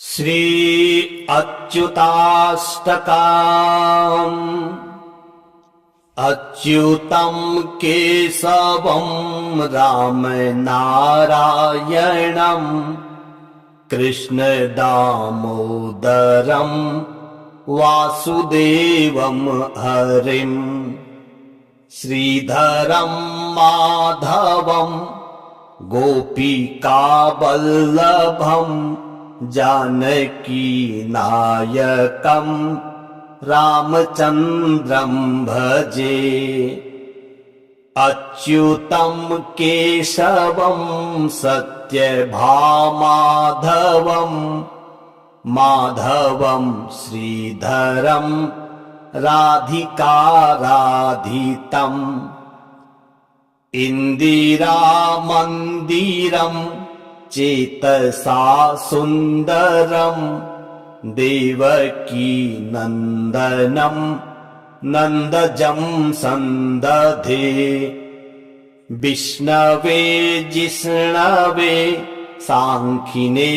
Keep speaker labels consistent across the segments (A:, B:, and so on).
A: श्री अच्युताष्टकम्। अच्युतं केशवं राम नारायणं कृष्ण दामोदरं वासुदेवं हरिं श्रीधरं माधवं गोपिकावल्लभं जानकी नायकं रामचन्द्रं भजे। अच्युतं केशवं सत्यभामाधवं माधवं श्रीधरं राधिकाराधितम् इन्दिरामन्दिरं चेतसा सुन्दरं देवकी नन्दनं नन्दजं सन्दधे। विष्णवे जिष्णवे साङ्खिने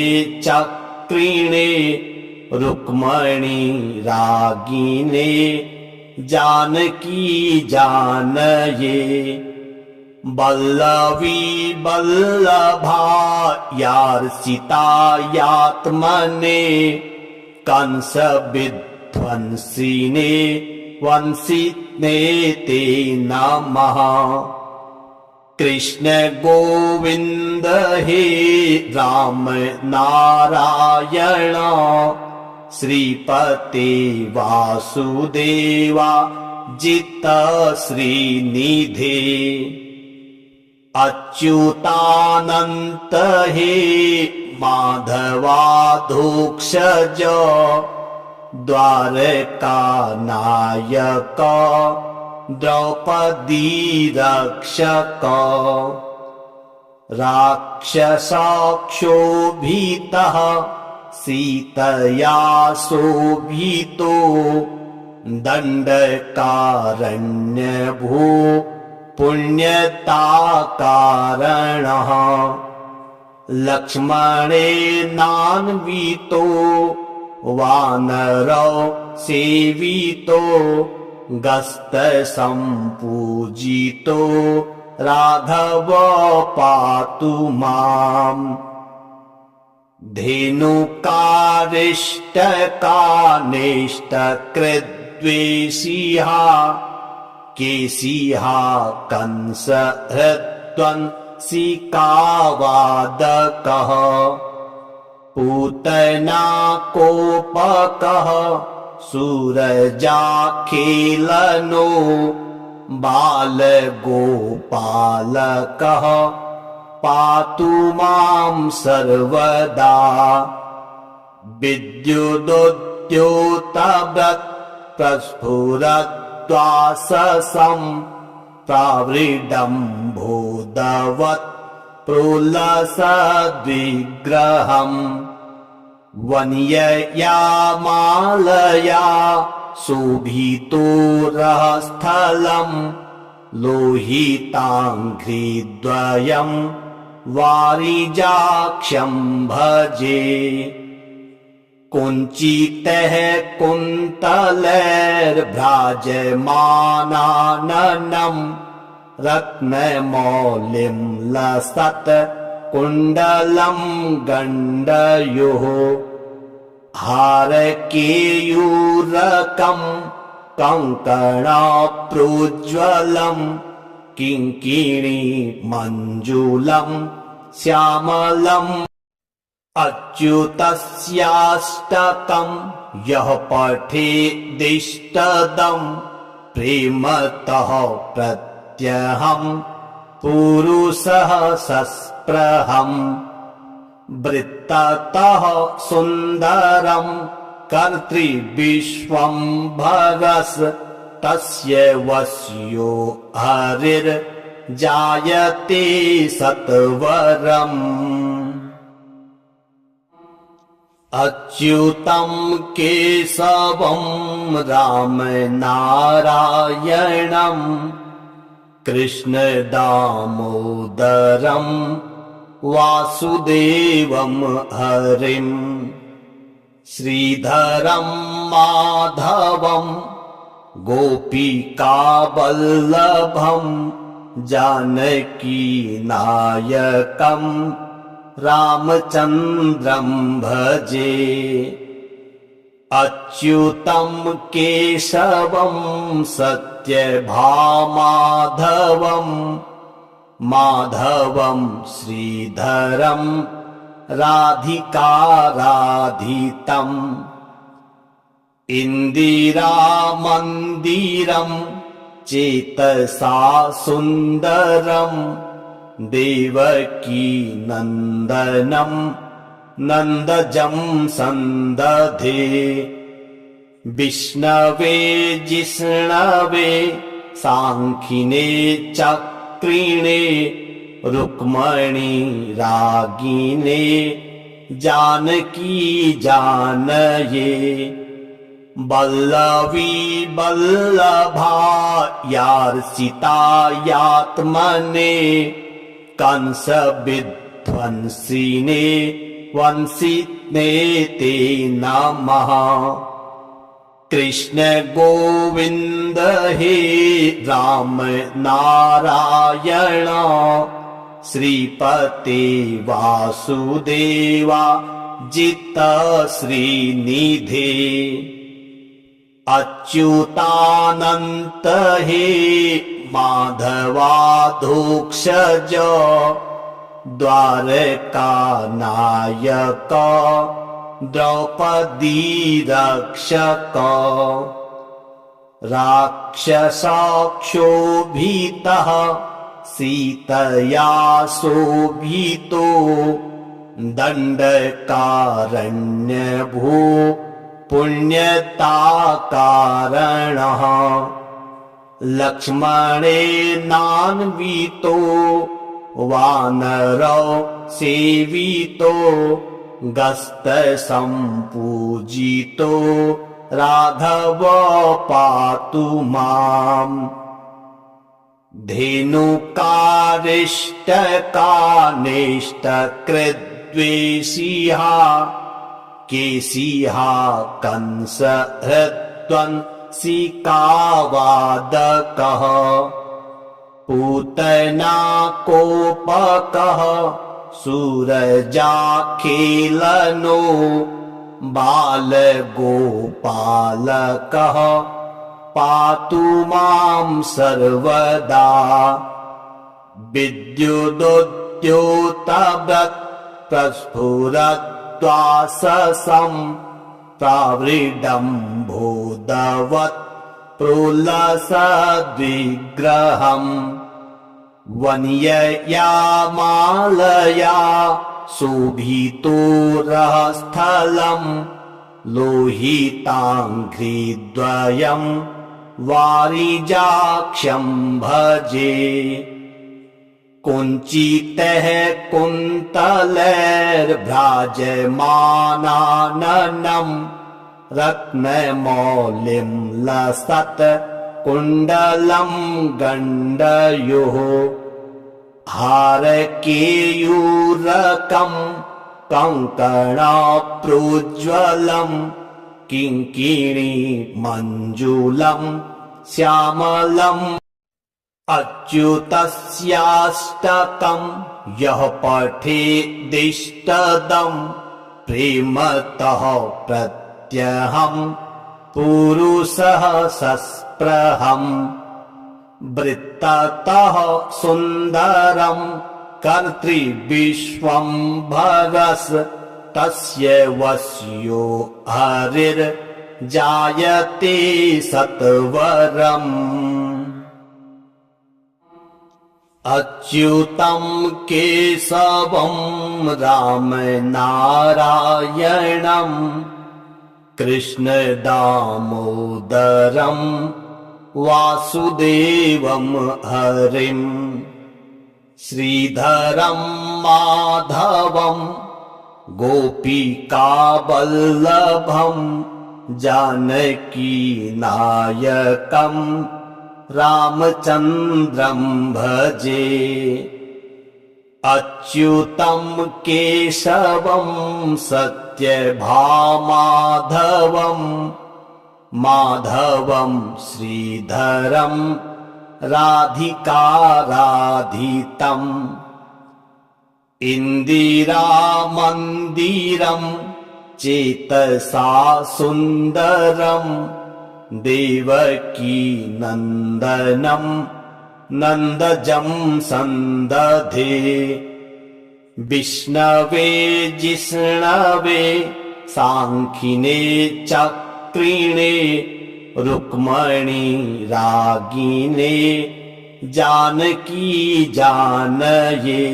A: चक्रिणे रुक्मणी रागिने जानकी जानये। वल्लवी वल्लभायार्चितायात्मने कंस विध्वंसिने वंशिने ते नमः। कृष्ण गोविन्द हे राम नारायण श्रीपते वासुदेवा जित श्रीनिधे। अच्युतानन्त हे माधवाधोक्षज द्वारकानायक द्रौपदी रक्षक। राक्षसक्षोभितः सीतया शोभितो दण्डकारण्यभो पुण्यताकारणः। लक्ष्मणेनान्वितो वानरो सेवितो गस्तसम्पूजितो राघव पातु माम्। धेनुकारिष्टकानिष्टकृद्वेषिः केशिहा कंस हृद्वंसिकावादकः पूतना कोपकः सूरजाखेलनो बालगोपालकः पातु मां सर्वदा। विद्युदुद्योतव्रत् प्रस्फुरद्वाससं प्रावृडम्भोदवत् प्रोलसद्विग्रहम्। वन्यया मालया शोभितो रहस्थलं लोहिताङ्घ्रिद्वयं वारिजाक्षं भजे। कुञ्चितैः कुन्तलैर्भ्राजमानाननं रत्नमौलिं लसत् कुण्डलं गण्डयोः। हारकेयूरकं कङ्कणप्रोज्ज्वलं किङ्किणी मञ्जुलं श्यामलम्। अच्युतस्याष्टकं यः पठेदिष्टदं प्रेमतः प्रत्यहं पुरुषः सस्पृहम्। वृत्ततः सुन्दरं कर्तृविश्वम्भरस् तस्य वश्यो हरिर्जायते सत्वरम्। अच्युतं केशवं राम नारायणं कृष्ण दामोदरं वासुदेवं हरिं श्रीधरं माधवं गोपिकावल्लभं जानकीनायकं रामचन्द्रं भजे। अच्युतं केशवं सत्यभामाधवं माधवं श्रीधरं राधिकाराधितम्। इन्दिरामन्दिरं चेतसा सुन्दरं देवकीनन्दनं नन्दजं सन्दधे। विष्णवे जिष्णवे साङ्खिने चक्रिणे रुक्मणी रागिने जानकी जानये। वल्लवी वल्लभायार्चितायात्मने कंस विध्वंसिने वंशिने ते नमः। कृष्ण गोविन्द हे राम नारायण श्रीपते वासुदेवा जित श्रीनिधे। अच्युतानन्त हे माधवाधोक्षज द्वारकानायक द्रौपदी रक्षक। राक्षसक्षोभितः सीतया शोभितो दण्डकारण्यभो पुण्यताकारणः। लक्ष्मणेनान्वितो वानरौ सेवितो गस्तसम्पूजितो राघव पातु माम्। धेनुकारिष्टकानिष्टकृद्वेषिः केशिः कंसहृद्वंशिकावादकः। पूतना कोपकः सूरजाखेलनो बालगोपालकः पातु मां सर्वदा। विद्युदुद्योतव्रत् प्रस्फुरद्वाससं प्रावृडम्भोदवत् प्रोलसद्विग्रहम्। वन्यया मालया शोभितो रहस्थलं लोहिताङ्घ्रिद्वयं वारिजाक्षं भजे। कुञ्चितैः कुन्तलैर्भ्राजमानाननं रत्नमौलिं लसत् कुण्डलं गण्डयोः। हारकेयूरकं कङ्कणप्रोज्ज्वलं किङ्किणी मञ्जुलं श्यामलम्। अच्युतस्याष्टकं यः पठेदिष्टदं प्रेमतः प्रत्यहं पुरुषः सस्पृहम्। वृत्ततः सुन्दरं कर्तृविश्वम्भरस् तस्य वश्यो हरिर्जायते सत्वरम्। अच्युतं केशवं राम नारायणं कृष्ण दामोदरं वासुदेवं हरिं। श्रीधरं माधवं गोपिकावल्लभं जानकीनायकं रामचन्द्रं भजे। अच्युतं केशवं सत् सत्यभामाधवम् माधवम् श्रीधरम् राधिकाराधितम् इन्दिरामन्दिरम् चेतसा सुन्दरम् देवकी नन्दनम् नन्दजं सन्दधे विष्णवे जिष्णवे साङ्खिने चक्रिणे रुक्मणी रागिने जानकी जानये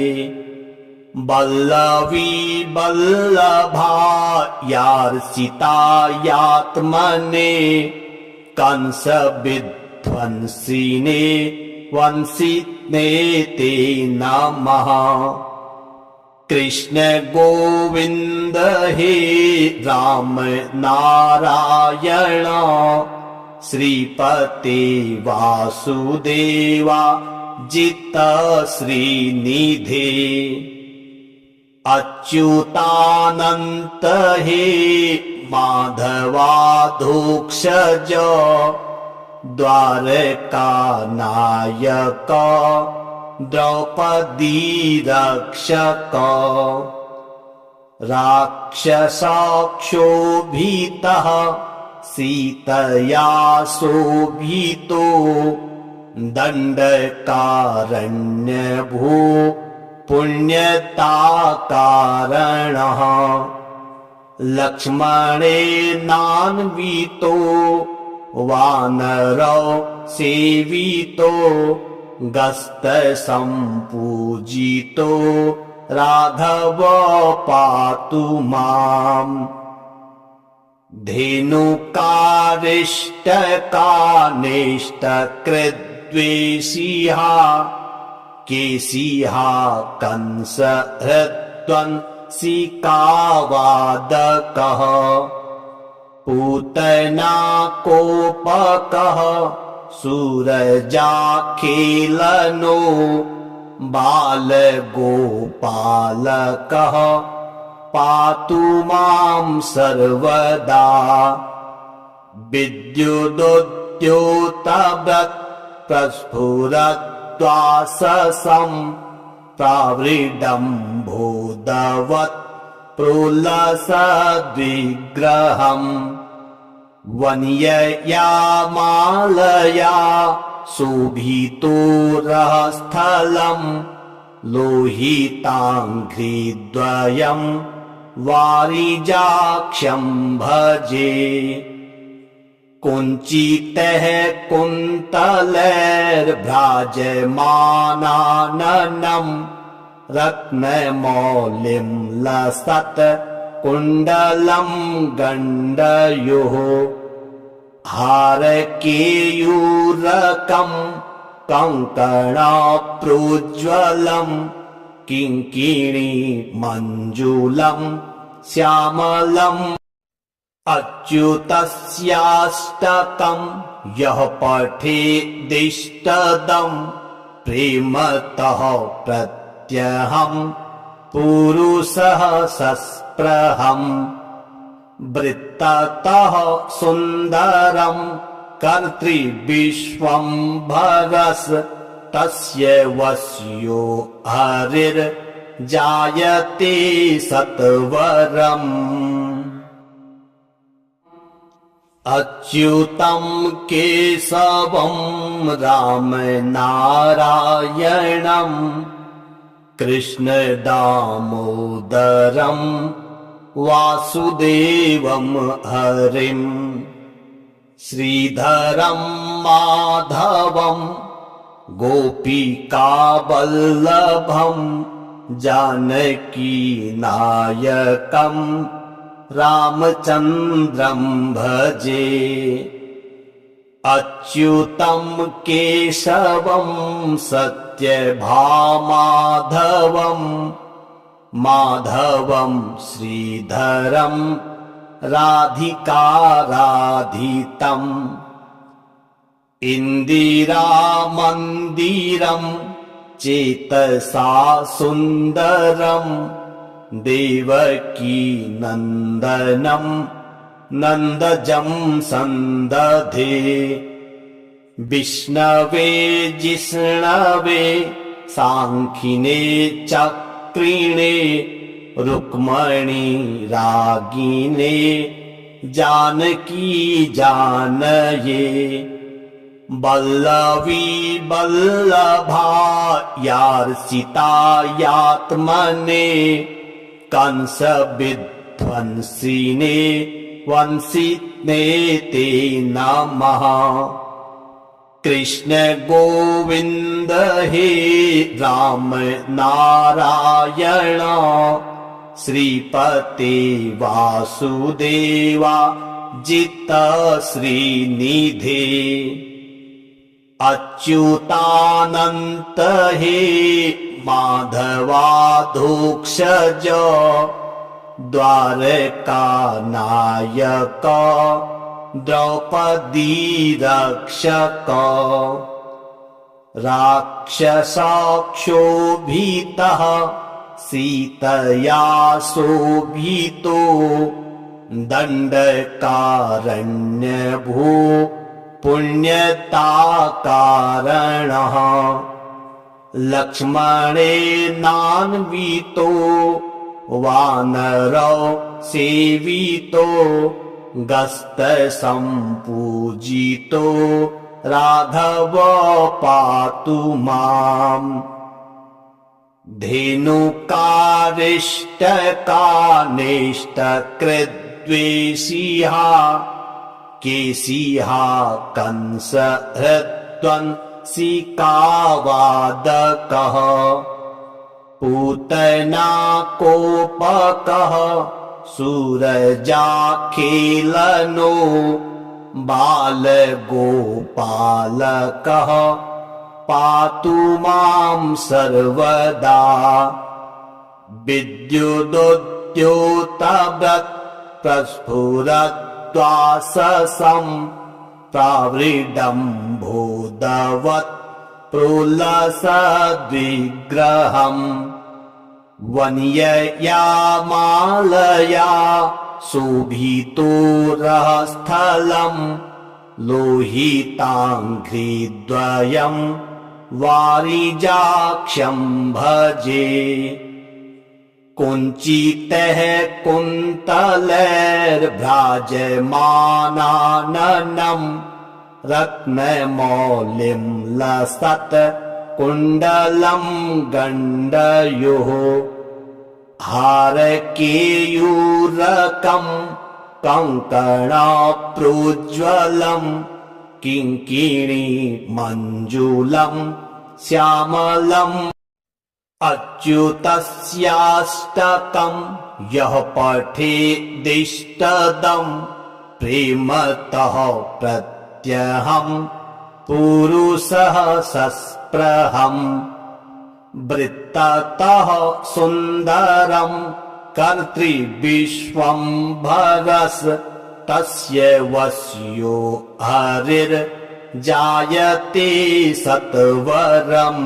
A: वल्लवी वल्लभायार्चितायात्मने कंस विध्वंसिने वंशिने ते नमः कृष्ण गोविन्द हे राम नारायण श्रीपते वासुदेवा जित श्रीनिधे अच्युतानन्त हे माधवाधोक्षज द्वारकानायक द्रौपदी रक्षक राक्षसक्षोभितः सीतया शोभितो दण्डकारण्यभो पुण्यताकारणः लक्ष्मणेनान्वितो वानरौ सेवितो गस्तसम्पूजितो राघव पातु माम् धेनुकारिष्टकानिष्टकृद्वेषिः केशिहा कंसहृद्वंशिकावादकः पूतना कोपकः सूरजाखेलनो बालगोपालकः पातु मां सर्वदा विद्युदुद्योतव्रत् प्रस्फुरद्वाससं प्रावृडम्भोदवत् प्रोलसद्विग्रहम् वन्यया मालया शोभितो रहस्थलम् लोहिताङ्घ्रिद्वयम् वारिजाक्षं भजे कुञ्चितैः कुन्तलैर्भ्राजमानाननम् रत्नमौलिं लसत् कुण्डलं गण्डयोः हारकेयूरकं कङ्कणप्रोज्ज्वलं किङ्किणी मञ्जुलं श्यामलम् अच्युतस्याष्टकं यः पठेदिष्टदं प्रेमतः प्रत्यहं पुरुषः सस्पृहम् वृत्ततः सुन्दरं कर्तृविश्वम्भरस् तस्य वश्यो हरिर्जायते सत्वरम् अच्युतं केशवं राम नारायणं कृष्ण दामोदरं वासुदेवं हरिं श्रीधरं माधवं गोपिकावल्लभं जानकीनायकं रामचन्द्रं भजे अच्युतं केशवं सत्यभामाधवं माधवं श्रीधरं राधिकाराधितम् इन्दिरामन्दिरं चेतसा सुन्दरं देवकी नन्दनं नन्दजं सन्दधे विष्णवे जिष्णवे सांख्यिने चक्रिणे रुक्मणी रागिने जानकी जानये वल्लवी वल्लभायार्चितायात्मने कंस विध्वंसिने वंशिने ते नमः कृष्ण गोविंद हे राम नारायण श्रीपते वासुदेवा जित श्रीनिधे अच्युतानंत हे माधवाधोक्षज द्वारका नायक द्रौपदी रक्षक राक्षसक्षोभितः सीतया शोभितो दण्डकारण्यभू पुण्यताकारणः लक्ष्मणेनान्वितो वानरो सेवितो गस्तसम्पूजितो राघव पातु माम् धेनुकारिष्टकानिष्टकृद्वेषिहा केशिहा कंसहृद्वंशिकावादकः पूतना कोपकः सूरजाखेलनो बालगोपालकः पातु मां सर्वदा विद्युदुद्योतव्रत् प्रस्फुरद्वाससं प्रावृडम्भोदवत् प्रोलसद्विग्रहम् वन्यया मालया शोभितो रहस्थलम् लोहिताङ्घ्रिद्वयम् वारिजाक्षं भजे कुञ्चितः कुन्तलैर्भ्राजमानाननं रत्नमौलिं लसत् कुण्डलं गण्डयोः हारकेयूरकं कङ्कणप्रोज्ज्वलं किङ्किणी मञ्जुलं श्यामलम् अच्युतस्याष्टकं यः पठेदिष्टदं प्रेमतः प्रत्यहं पुरुषः सस्पृहम् वृत्ततः सुन्दरं कर्तृविश्वम्भरस् तस्य वश्यो हरिर्जायते सत्वरम्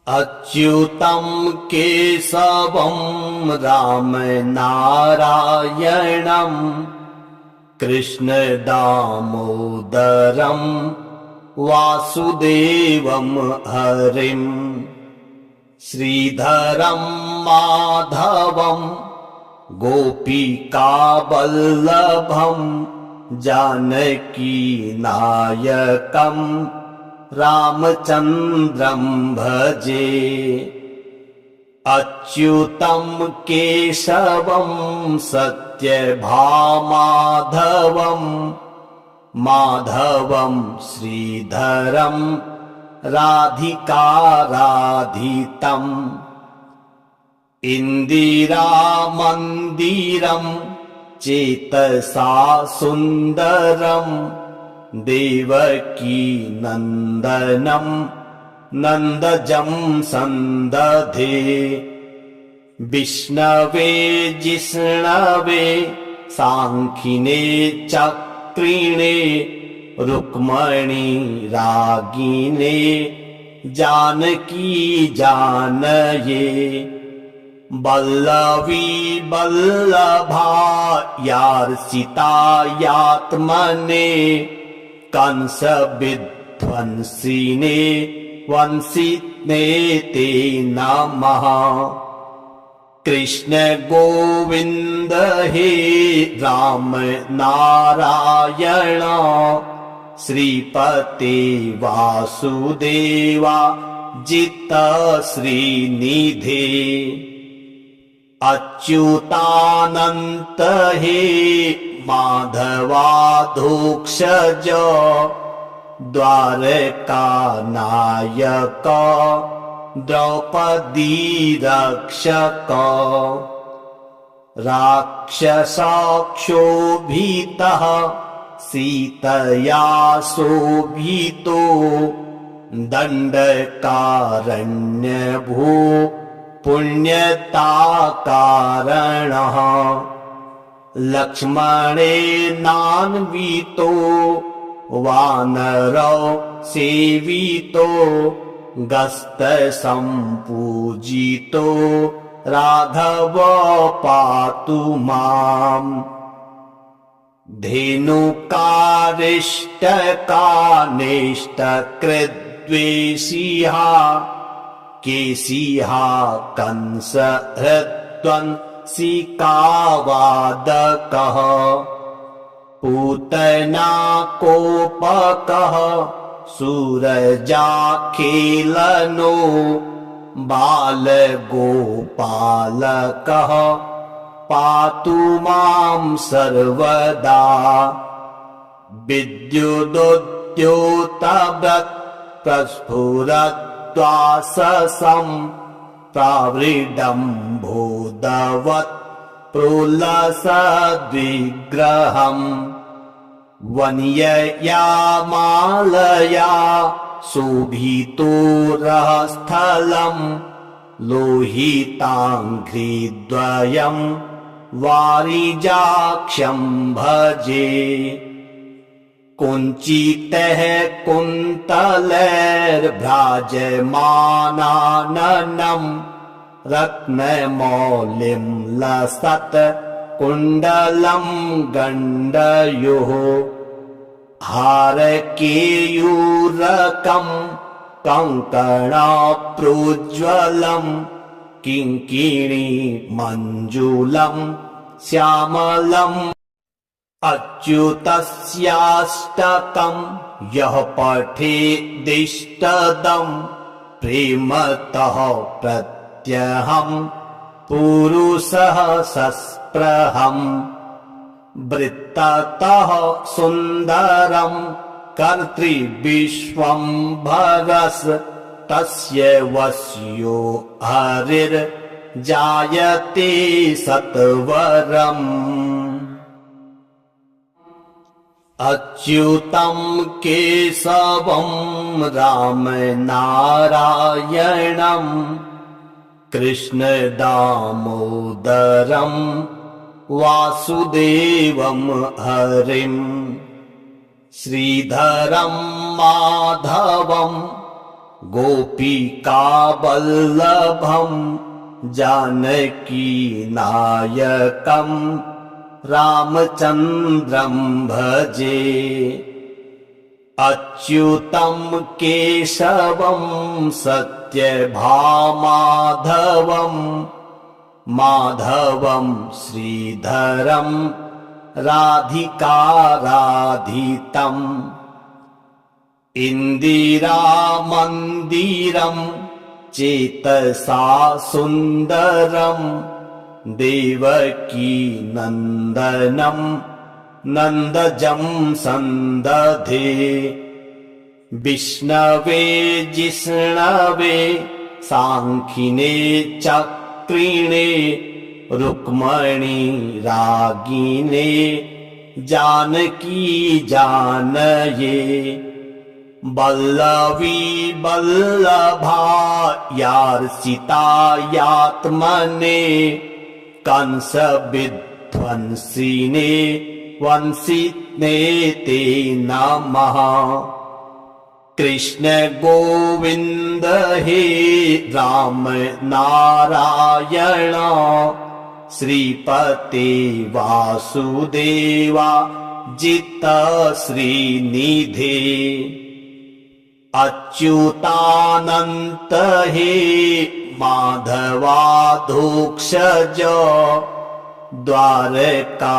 A: अच्युतं केशवं राम नारायणं कृष्ण दामोदरं वासुदेवं हरिं श्रीधरं माधवं गोपिकावल्लभं जानकीनायकं रामचन्द्रं भजे अच्युतं केशवं सत्यभामाधवं माधवं श्रीधरं राधिकाराधितम् इन्दिरामन्दिरं चेतसा सुन्दरं देवकी नन्दनं नन्दजं सन्दधे विष्णवे जिष्णवे सांख्यिने चक्रिणे रुक्मणी रागिने जानकी जानये वल्लवी वल्लभायार्चितायात्मने कंस विध्वंसिने वंशिने ते नमः। कृष्ण गोविंद हे राम नारायण श्रीपते वासुदेवा जित श्रीनिधे अच्युतानंत हे माधवाधोक्षज द्वारकानायक द्रौपदी रक्षक राक्षसक्षोभितः सीतया शोभितो दण्डकारण्यभो पुण्यताकारणः लक्ष्मणेनान्वितो वानरौ सेवितो गस्तसम्पूजितो राघव पातु माम्। धेनुकारिष्टकानिष्टकृद्वेषिहा केशिहा कंसहृद्वंशिकावादकः पूतना कोपकः सूरजाखेलनो बालगोपालकः पातु मां सर्वदा। विद्युदुद्योतव्रत् प्रस्फुरद्वाससं प्रावृडम्भोदवत् प्रोलसद्विग्रहम् वन्यया मालया शोभितोरस्थलम् लोहिताङ्घ्रिद्वयम् वारिजाक्षं भजे। कुञ्चितैः कुन्तलैर्भ्राजमानाननम् रत्नमौलिं लसत् कुण्डलं गण्डयोः हारकेयूरकं कङ्कणप्रोज्ज्वलं किङ्किणी मञ्जुलं श्यामलम् अच्युतस्याष्टकं यः पठेदिष्टदं प्रेमतः प्रत्यहं पुरुषः सस्पृहम् वृत्ततः सुन्दरं कर्तृविश्वम्भरस् तस्य वश्यो हरिर्जायते सत्वरम्। अच्युतं केशवं रामनारायणं कृष्ण दामोदरं वासुदेवं हरिं श्रीधरं माधवं गोपिकावल्लभं जानकीनायकं रामचन्द्रं भजे। अच्युतं केशवं सत्यभामाधवं माधवं श्रीधरं राधिकाराधितम् इन्दिरामन्दिरं चेतसा सुन्दरं देवकी नन्दनं नन्दजं सन्दधे। विष्णवे जिष्णवे सांख्यिने चक्रिणे रुक्मणी रागिने जानकी जानये वल्लवी वल्लभायार्चितायात्मने कंस विध्वंसिने वंशिने ते नमः। कृष्ण गोविंद हे राम नारायण श्रीपते वासुदेवा जित श्रीनिधे अच्युतानंत हे माधवाधोक्षज द्वारका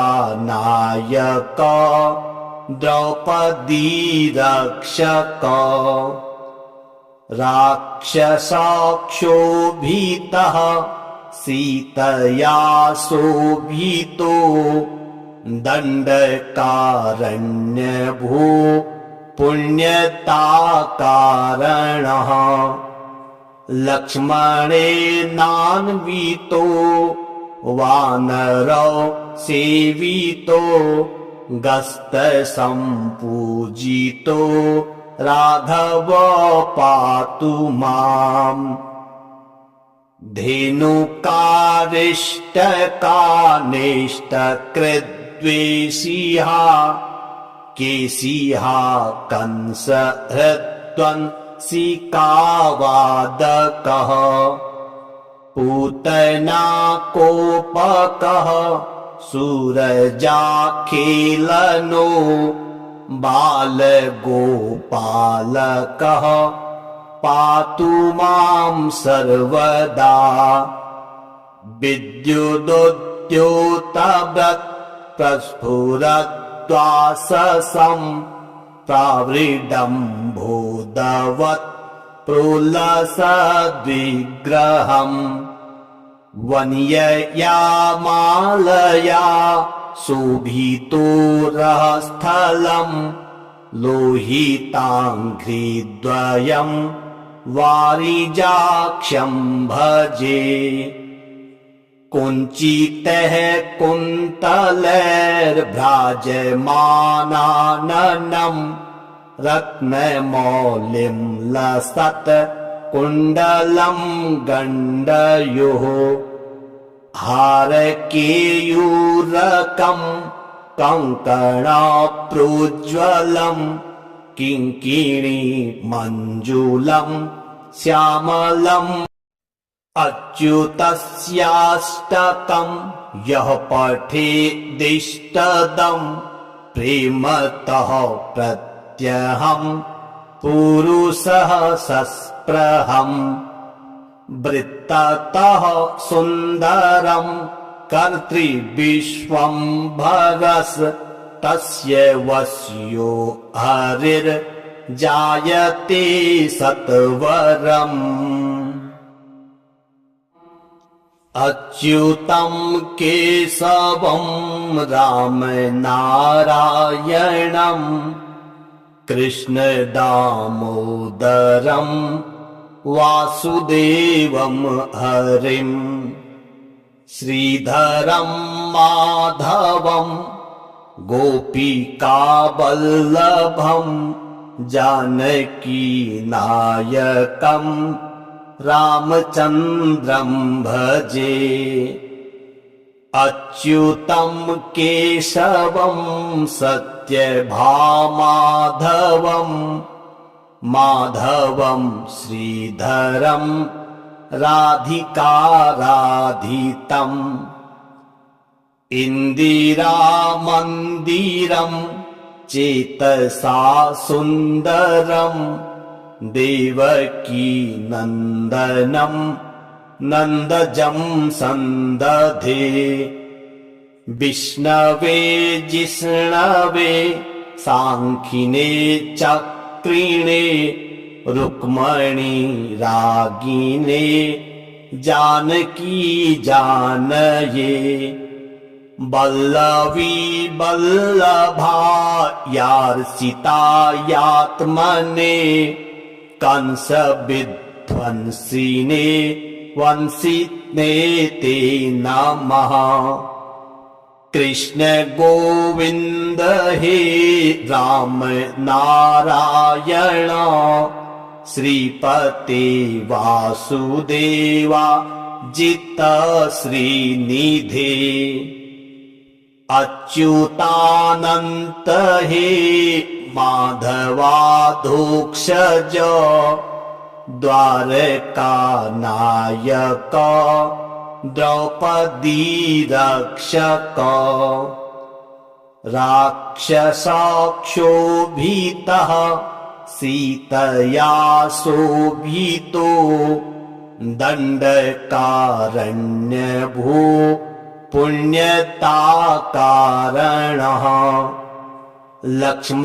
A: नायक द्रौपदी रक्षक राक्षसक्षोभितः सीतया शोभितो दण्डकारण्यभू पुण्यताकारणः लक्ष्मणेनान्वितो वानरौ सेवितो गस्तसम्पूजितो राघव पातु माम् धेनुकारिष्टकानिष्टकृद्वेषिहा केशिहा कंसहृद्वंसिकावादकः पूतना कोपकः सूरजाखेलनो बालगोपालकः पातु मां सर्वदा विद्युदुद्योतव्रत् प्रस्फुरद्वाससं प्रावृडम्भोदवत् प्रोलसद्विग्रहम् वन्यया मालया शोभितोरस्थलम् लोहिताङ्घ्रिद्वयम् वारिजाक्षं भजे कुञ्चितैः कुन्तलैर्भ्राजमानाननं रत्नमौलिं लसत् कुण्डलं गण्डयोः हारकेयूरकं कङ्कणप्रोज्ज्वलं किङ्किणी मञ्जुलं श्यामलम् अच्युतस्याष्टकं यः पठेदिष्टदं प्रेमतः प्रत्यहं पुरुषः सस्पृहम् वृत्ततः सुन्दरं कर्तृविश्वम्भरस् तस्य वश्यो हरिर्जायते सत्वरम् अच्युतं केशवं राम नारायणं कृष्ण दामोदरं वासुदेवं हरिं श्रीधरं माधवं गोपिकावल्लभं जानकीनायकं रामचन्द्रं भजे अच्युतं केशवं सत्यभामाधवं माधवं श्रीधरं राधिकाराधितम् इन्दिरामन्दिरं चेतसा सुन्दरं देवकी नन्दनं नन्दजं सन्दधे विष्णवे जिष्णवे सांखिने चक्रिणे रुक्मणी रागिने जानकी जानये वल्लवी वल्लभायार्चितायात्मने कंस विध्वंसिने वंसिने ते नमः कृष्ण गोविंद हे राम नारायण श्रीपते वासुदेवा जित श्रीनिधे अच्युतानंत हे माधवाधोक्षज द्वारकानायक द्रौपदी रक्षक राक्षसाक्षोभितः सीतया शोभितो दण्डकारण्यभू पुण्यताकारणः लक्ष्मणेनान्वितो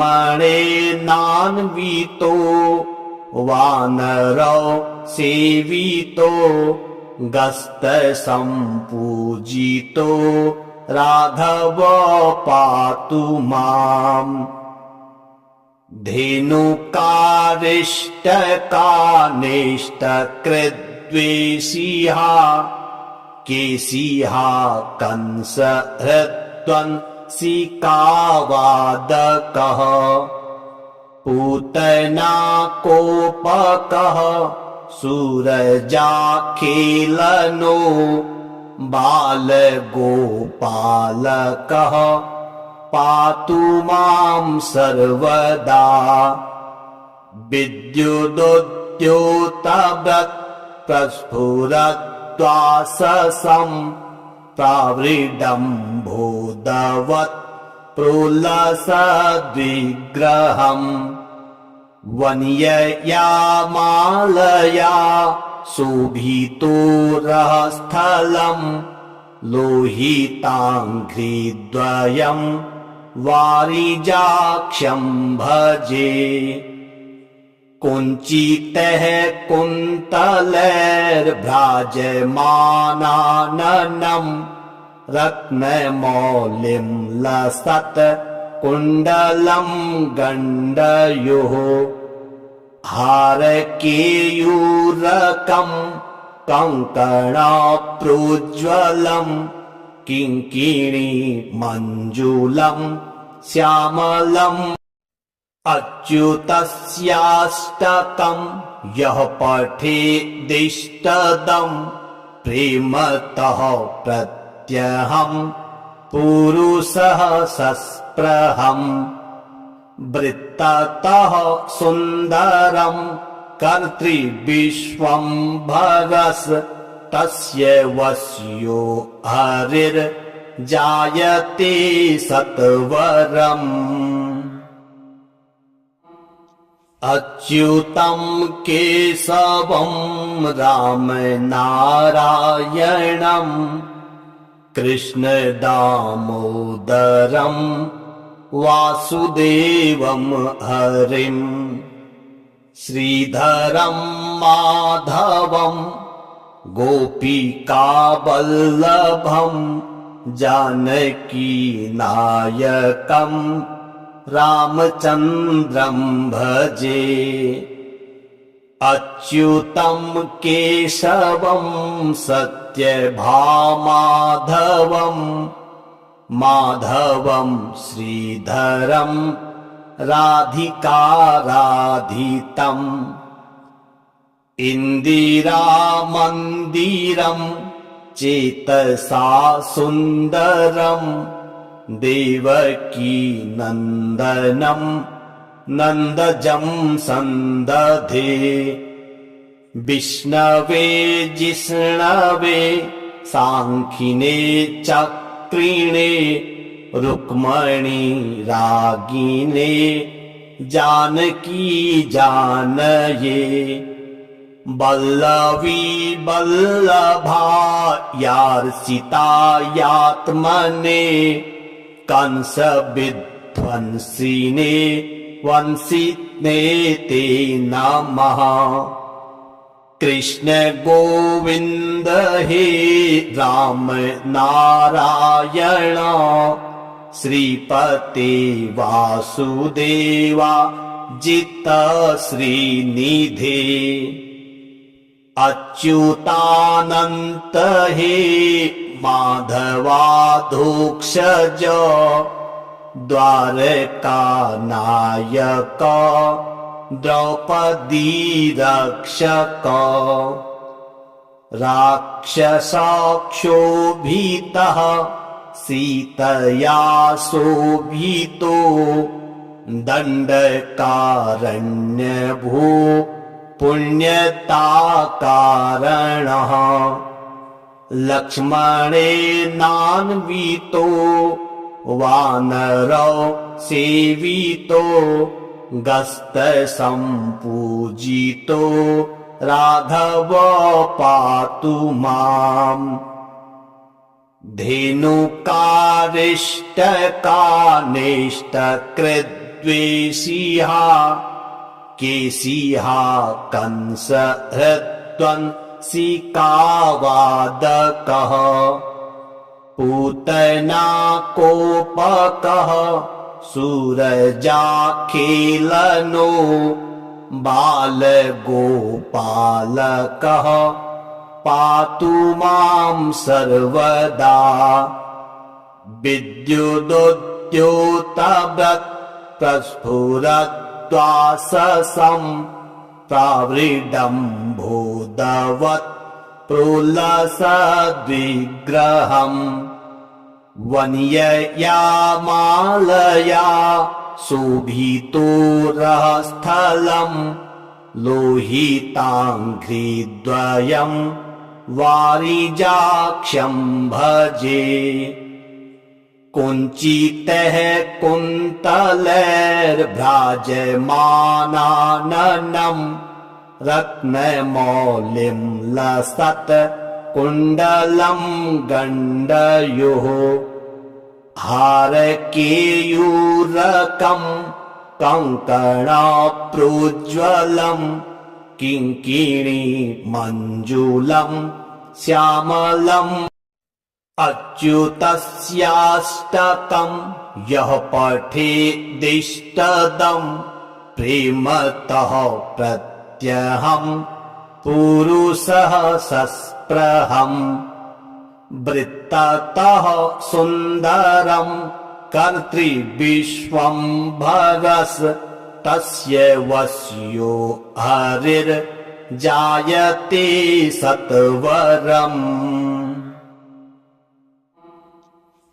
A: वानरौ सेवितो गस्तसम्पूजितो राघव पातु माम् धेनुकारिष्टकानिष्टकृद्वेषिहा केशिहा कंसहृद्वंसिकावादकः पूतना कोपकः सूरजाखेलनो बालगोपालकः पातु मां सर्वदा विद्युदुद्योतव्रत् प्रस्फुरद्वाससं प्रावृडम्भोदवत् प्रोलसद्विग्रहम् वन्यया मालया शोभितो रहस्थलम् लोहिताङ्घ्रिद्वयम् वारिजाक्षं भजे कुञ्चितैः कुन्तलैर्भ्राजमानाननम् रत्नमौलिं लसत् कुण्डलं गण्डयोः हारकेयूरकं कङ्कणाप्रोज्ज्वलं किङ्किणी मञ्जुलं श्यामलम् अच्युतस्याष्टकं यः पठेदिष्टदं प्रेमतः प्रत्यहं पुरुषः सस्पृहम् वृत्ततः सुन्दरं कर्तृविश्वम्भरस् तस्य वश्यो हरिर्जायते सत्वरम् अच्युतं केशवं रामनारायणं कृष्णदामोदरं वासुदेवं हरिं श्रीधरं माधवं गोपिकावल्लभं जानकीनायकं रामचन्द्रं भजे अच्युतं केशवं सत्यभामाधवं माधवं श्रीधरं राधिकाराधितम् इन्दिरामन्दिरं चेतसा सुन्दरं देवकी नन्दनं नन्दजं सन्दधे विष्णवे जिष्णवे साङ्खिने चक्रिणे रुक्मणी रागिने जानकी जानये वल्लवी वल्लभायार्चितायात्मने कंस विध्वंसिने वंसिने ते नमः कृष्ण गोविंद हे राम नारायण श्रीपते वासुदेवा जित श्रीनिधे अच्युतानंत हे माधवाधोक्षज द्वारकानायक द्रौपदी रक्षक राक्षसाक्षोभितः सीतया शोभितो दण्डकारण्यभू पुण्यताकारणः लक्ष्मणेनान्वितो वानरो सेवितो गस्तसम्पूजितो राघव पातु माम् धेनुकारिष्टकानिष्टकृद्वेषिः केशिः कंसहृद्वंसिकावादकः पूतना कोपकः सूरजाखेलनो बालगोपालकः पातु मां सर्वदा विद्युदुद्योतव्रत् प्रस्फुरद्वाससं प्रावृडम्भोदवत् प्रोलसद्विग्रहम् वन्यया मालया शोभितोरस्थलम् लोहिताङ्घ्रिद्वयम् वारिजाक्षं भजे कुञ्चितैः कुन्तलैर्भ्राजमानाननम् रत्नमौलिं लसत् कुण्डलं गण्डयोः हारकेयूरकं कङ्कणप्रोज्ज्वलम् किङ्किणी मञ्जुलं श्यामलम् अच्युतस्याष्टकं यः पठेदिष्टदं प्रेमतः प्रत्यहं पुरुषः सस्पृहम् वृत्ततः सुन्दरं कर्तृविश्वम्भरस् तस्य वश्यो हरिर्जायते सत्वरम्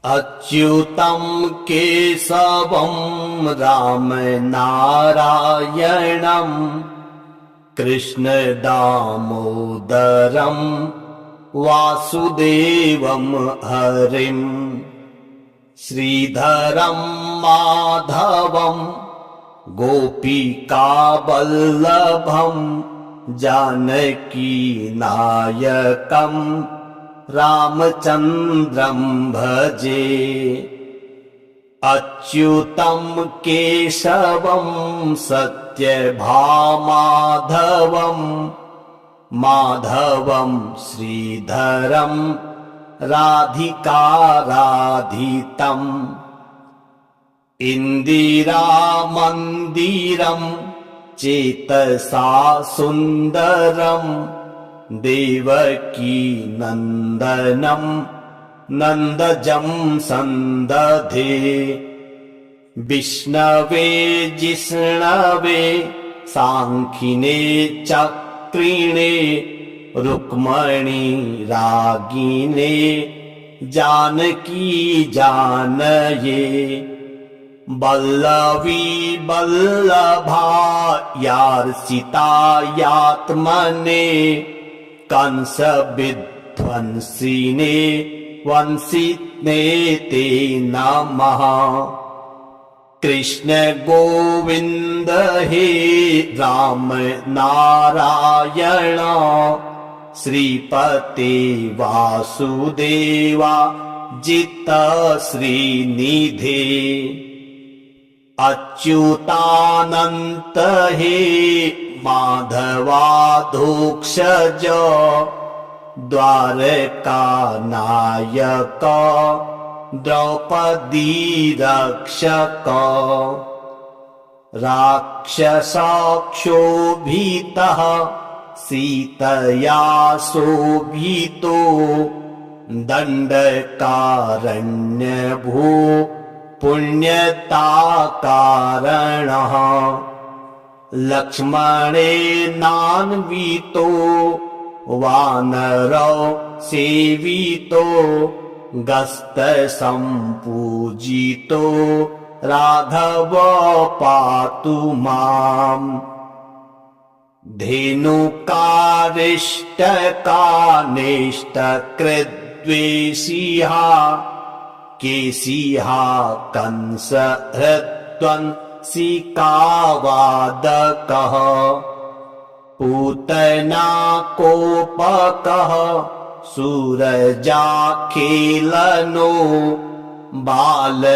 A: अच्युतं केशवं रामनारायणं कृष्णदामोदरं वासुदेवं हरिं श्रीधरं माधवं गोपिकावल्लभं जानकीनायकं रामचन्द्रं भजे अच्युतं केशवं सत्यभामाधवं माधवं श्रीधरं राधिकाराधितम् इन्दिरामन्दिरं चेतसा सुन्दरं देवकीनन्दनं नन्दजं सन्दधे विष्णवे जिष्णवे साङ्खिने चक्रिणे रुक्मणी रागिने जानकी जानये वल्लवी वल्लभायार्चितायात्मने कंसविध्वंसिने वंसिने ते नमः कृष्ण गोविन्द हे राम नारायण श्रीपते वासुदेवा जित श्रीनिधे अच्युतानन्त हे माधवाधोक्षज द्वारकानायक द्रौपदी रक्षक राक्षसक्षोभितः सीतया शोभितो दण्डकारण्यभू पुण्यताकारणः लक्ष्मणेनान्वितो वानरो सेवितो गस्तसम्पूजितो राघव पातु माम्। धेनुकारिष्टकानिष्टकृद्वेषिः केशिः कंसहृद्वंशिकावादकः पूतना कोपकः सूरजाखेलनो बालगोपालकः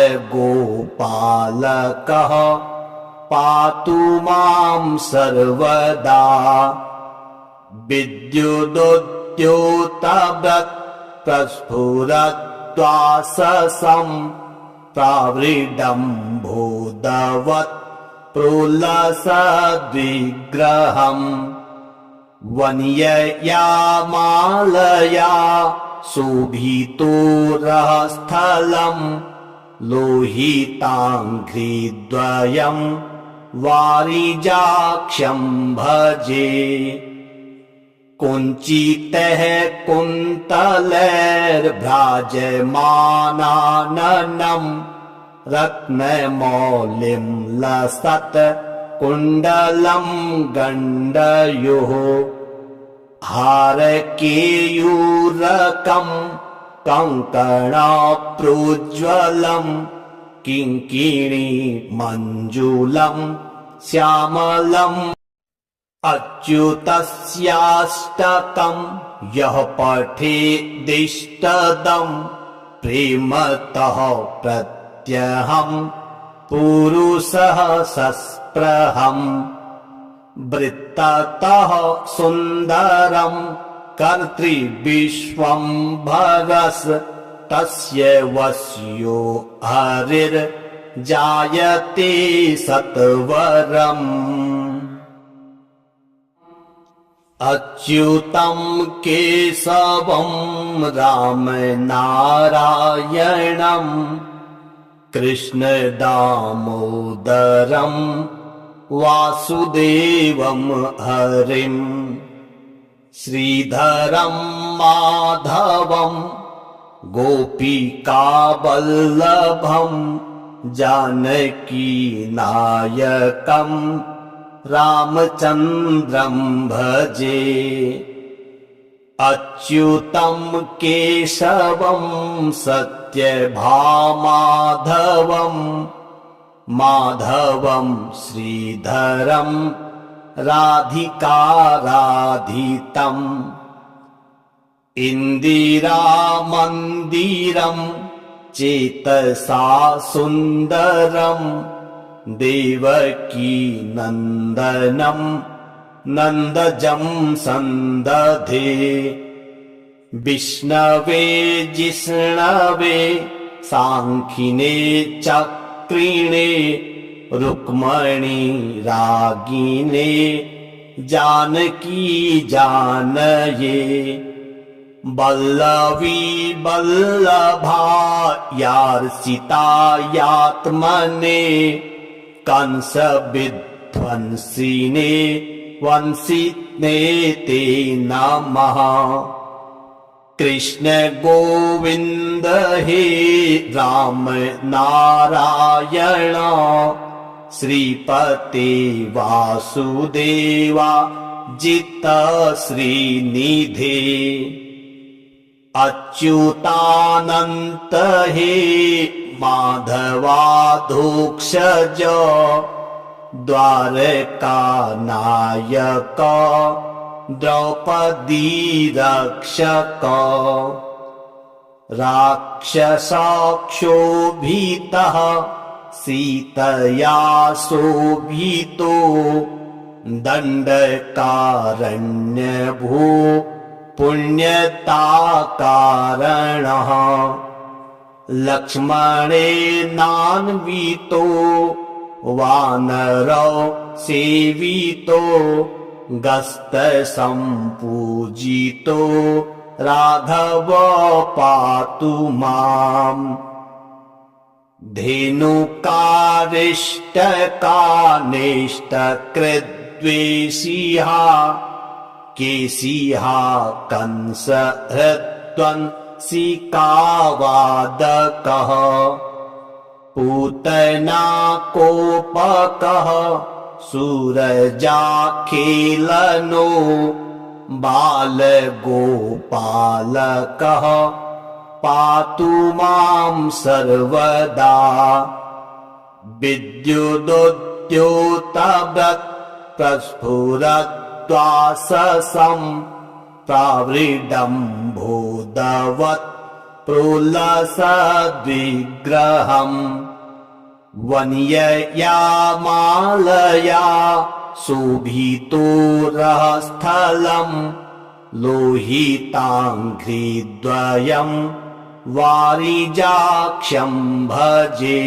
A: पातु मां सर्वदा। विद्युदुद्योतव्रत् प्रस्फुरद्वाससं प्रावृडम्भोदवत् प्रोलसद्विग्रहम् वन्यया मालया शोभितोरस्थलम् लोहिताङ्घ्रिद्वयम् वारिजाक्षं भजे। कुञ्चितैः कुन्तलैर्भ्राजमानाननम् रत्नमौलिं लसत् कुण्डलं गण्डयोः हारकेयूरकम् कङ्कणप्रोज्ज्वलम् किङ्किणी मञ्जुलम् श्यामलम् अच्युतस्याष्टकम् यः पठेदिष्टदम् प्रेमतः प्रत्यहम् पुरुषः सस्पृहम् वृत्ततः सुन्दरम् कर्तृविश्वम्भरस् तस्य वश्यो हरिर्जायते सत्वरम्। अच्युतं केशवं रामनारायणं कृष्णदामोदरं वासुदेवं हरिं श्रीधरं माधवं गोपिकावल्लभं जानकीनायकं रामचन्द्रं भजे। अच्युतं केशवं सत्यभामाधवं माधवं श्रीधरं राधिकाराधितम् इन्दिरामन्दिरं चेतसा सुन्दरं देवकी नन्दनं नन्दजं सन्दधे। विष्णवे जिष्णवे सांखिने चक्रिणे रुक्मणी रागिने जानकी जानये। वल्लवी वल्लभायार्चितायात्मने कंसविध्वंसिने वंशिने ते नमः। कृष्ण गोविन्द हे राम नारायण श्रीपते वासुदेवा जित श्रीनिधे। अच्युतानन्त हे माधवाधोक्षज द्वारकानायक द्रौपदी रक्षक। राक्षसक्षोभितः सीतया शोभितो दण्डकारण्यभू पुण्यताकारणः। लक्ष्मणेनान्वितो वानरौ सेवितो गस्तसम्पूजितो राघव पातु माम्। धेनुकारिष्टकानिष्टकृद्वेषिः केशिः कंसहृद्वंशिकावादकः पूतना कोपकः सूरजाखेलनो बालगोपालकः पातु मां सर्वदा विद्युदुद्योतव्रत् प्रस्फुरद्वाससं प्रावृडम्भोदवत् प्रोलसद्विग्रहम् वन्यया मालया शोभितोरस्थलम् लोहिताङ्घ्रिद्वयम् वारिजाक्षं भजे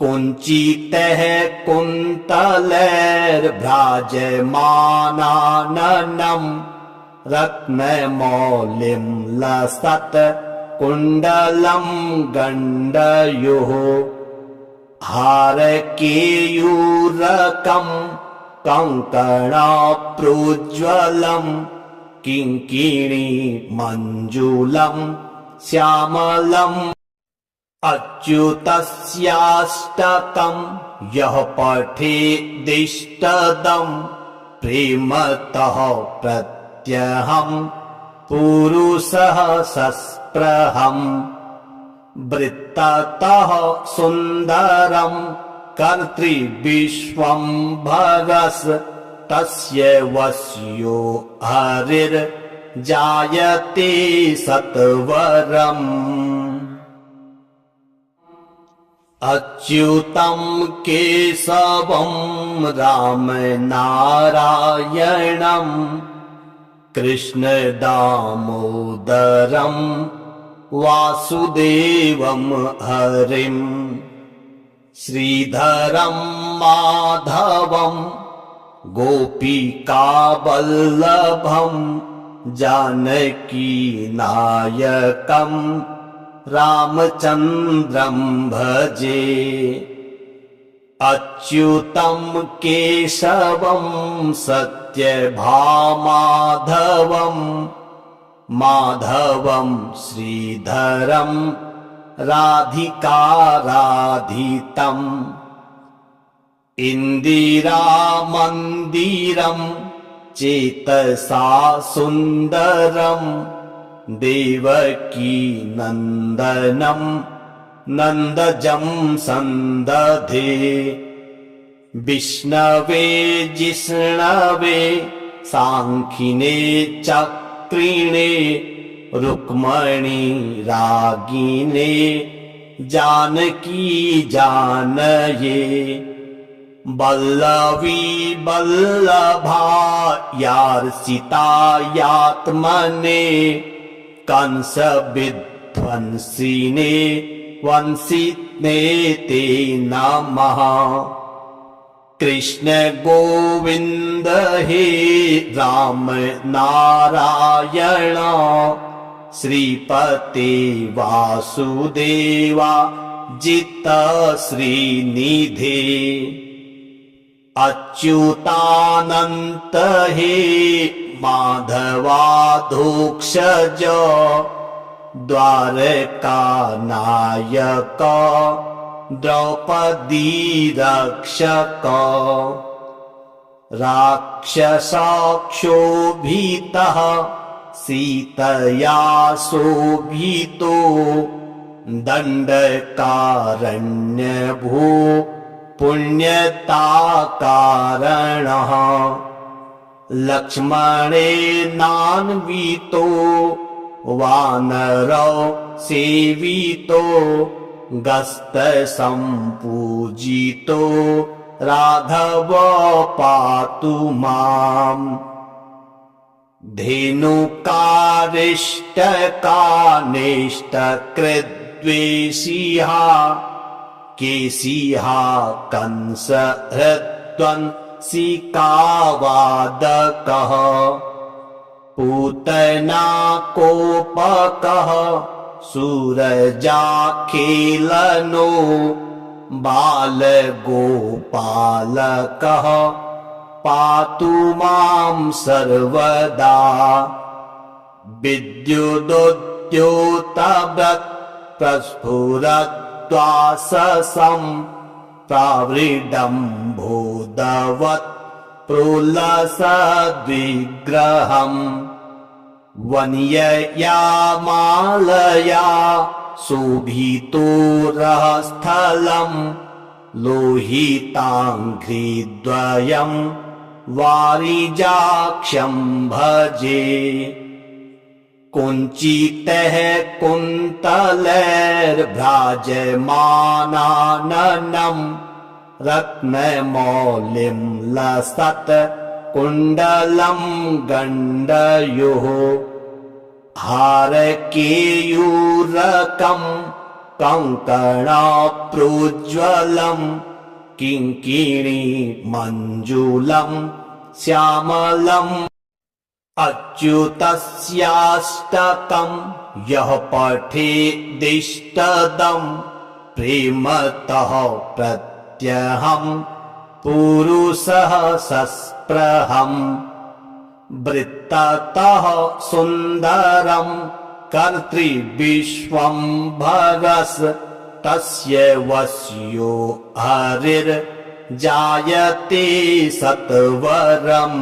A: कुञ्चितैः कुन्तलैर्भ्राजमानाननं रत्नमौलिं लसत् कुण्डलं गण्डयोः हारकेयूरकं कङ्कणप्रोज्ज्वलं किङ्किणी मञ्जुलं श्यामलम् अच्युतस्याष्टकं यः पठेदिष्टदं प्रेमतः प्रत्यहं पुरुषः सस्पृहम् वृत्ततः सुन्दरं कर्तृविश्वम्भरस् तस्य वश्यो हरिर्जायते सत्वरम् अच्युतं केशवं रामनारायणं कृष्णदामोदरं वासुदेवं हरिं श्रीधरं माधवं गोपिकावल्लभं जानकीनायकं रामचन्द्रं भजे अच्युतं केशवं सत्यभामाधवं माधवं श्रीधरं राधिकाराधितम् इन्दिरामन्दिरं चेतसा सुन्दरं देवकी नन्दनं नन्दजं सन्दधे विष्णवे जिष्णवे साङ्खिने चक्रिणे रुक्मणी रागिने जानकी जानये वल्लवी वल्लभायार्चितायात्मने कंस विध्वंसिने वंशिने ते नमः कृष्ण गोविन्द हे राम नारायण श्रीपते वासुदेवा जित श्रीनिधे अच्युतानन्त हे माधवाधोक्षज द्वारकानायक द्रौपदी रक्षक राक्षसक्षोभितः सीतया शोभितो दण्डकारण्यभो पुण्यताकारणः लक्ष्मणेनान्वितो वानरौ सेवितो गस्तसम्पूजितो राघव पातु माम् धेनुकारिष्टकानिष्टकृद्वेषिः केशिः कंसहृद्वंशिकावादकः पूतना कोपकः सूरजाखेलनो बालगोपालकः पातु मां सर्वदा विद्युदुद्योतव्रत् प्रस्फुरत् प्रद्वाससं प्रावृडम्भोदवत् प्रोलसद्विग्रहम् वन्यया मालया शोभितोरस्थलम् लोहिताङ्घ्रिद्वयम् वारिजाक्षं भजे कुञ्चितैः कुन्तलैर्भ्राजमानाननम् रत्नमौलिं लसत् कुण्डलं गण्डयोः हारकेयूरकं कङ्कणप्रोज्ज्वलं किङ्किणी मञ्जुलं श्यामलम् अच्युतस्याष्टकं यः पठेदिष्टदं प्रेमतः प्रत्यहं पुरुषः सस्पृहम् वृत्ततः सुन्दरं कर्तृविश्वम्भरस् तस्य वश्यो हरिर्जायते सत्वरम्।